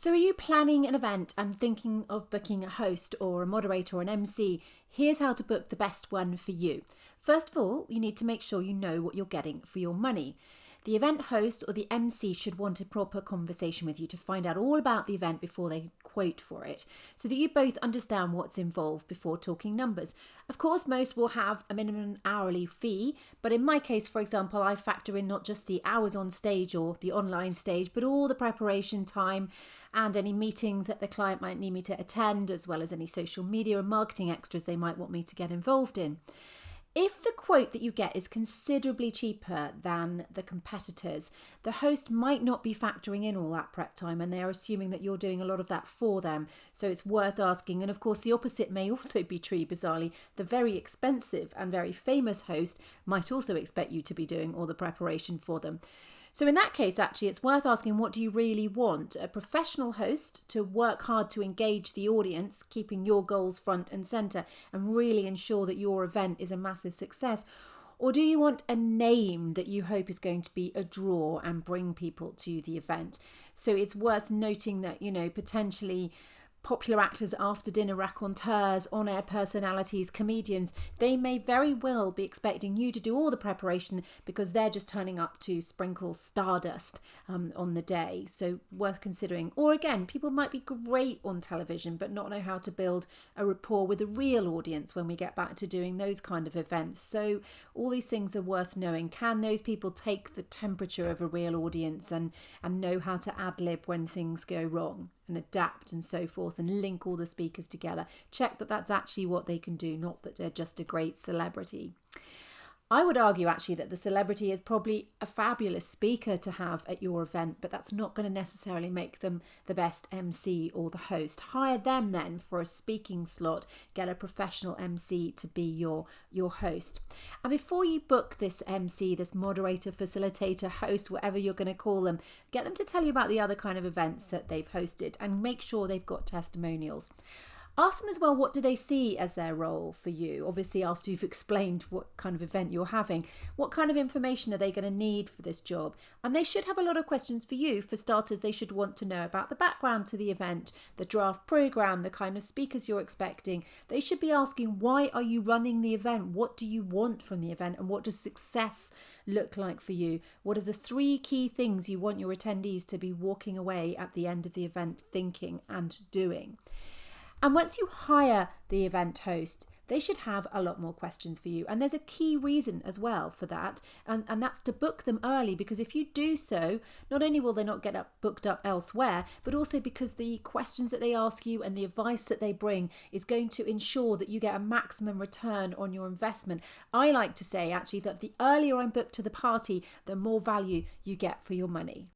So are you planning an event and thinking of booking a host or a moderator or an MC? Here's how to book the best one for you. First of all, you need to make sure you know what you're getting for your money. The event host or the MC should want a proper conversation with you to find out all about the event before they quote for it, so that you both understand what's involved before talking numbers. Of course, most will have a minimum hourly fee, but in my case, for example, I factor in not just the hours on stage or the online stage, but all the preparation time and any meetings that the client might need me to attend, as well as any social media and marketing extras they might want me to get involved in. If the quote that you get is considerably cheaper than the competitors, the host might not be factoring in all that prep time and they're assuming that you're doing a lot of that for them. So it's worth asking. And of course, the opposite may also be true, bizarrely. The very expensive and very famous host might also expect you to be doing all the preparation for them. So in that case, actually, it's worth asking, what do you really want? A professional host to work hard to engage the audience, keeping your goals front and centre and really ensure that your event is a massive success? Or do you want a name that you hope is going to be a draw and bring people to the event? So it's worth noting that, potentially popular actors, after dinner raconteurs, on-air personalities, comedians, they may very well be expecting you to do all the preparation because they're just turning up to sprinkle stardust on the day. So worth considering. Or again, people might be great on television but not know how to build a rapport with a real audience when we get back to doing those kind of events. So all these things are worth knowing. Can those people take the temperature of a real audience and know how to ad-lib when things go wrong and adapt and so forth, and link all the speakers together? Check that that's actually what they can do, not that they're just a great celebrity. I would argue actually that the celebrity is probably a fabulous speaker to have at your event, but that's not going to necessarily make them the best MC or the host. Hire them then for a speaking slot. Get a professional MC to be your host. And before you book this MC, this moderator, facilitator, host, whatever you're going to call them, get them to tell you about the other kind of events that they've hosted and make sure they've got testimonials. Ask them as well, what do they see as their role for you? Obviously, after you've explained what kind of event you're having, what kind of information are they going to need for this job? And they should have a lot of questions for you. For starters, they should want to know about the background to the event, the draft program, the kind of speakers you're expecting. They should be asking, why are you running the event? What do you want from the event? And what does success look like for you? What are the 3 key things you want your attendees to be walking away at the end of the event thinking and doing? And once you hire the event host, they should have a lot more questions for you. And there's a key reason as well for that. And that's to book them early, because if you do so, not only will they not get booked up elsewhere, but also because the questions that they ask you and the advice that they bring is going to ensure that you get a maximum return on your investment. I like to say actually that the earlier I'm booked to the party, the more value you get for your money.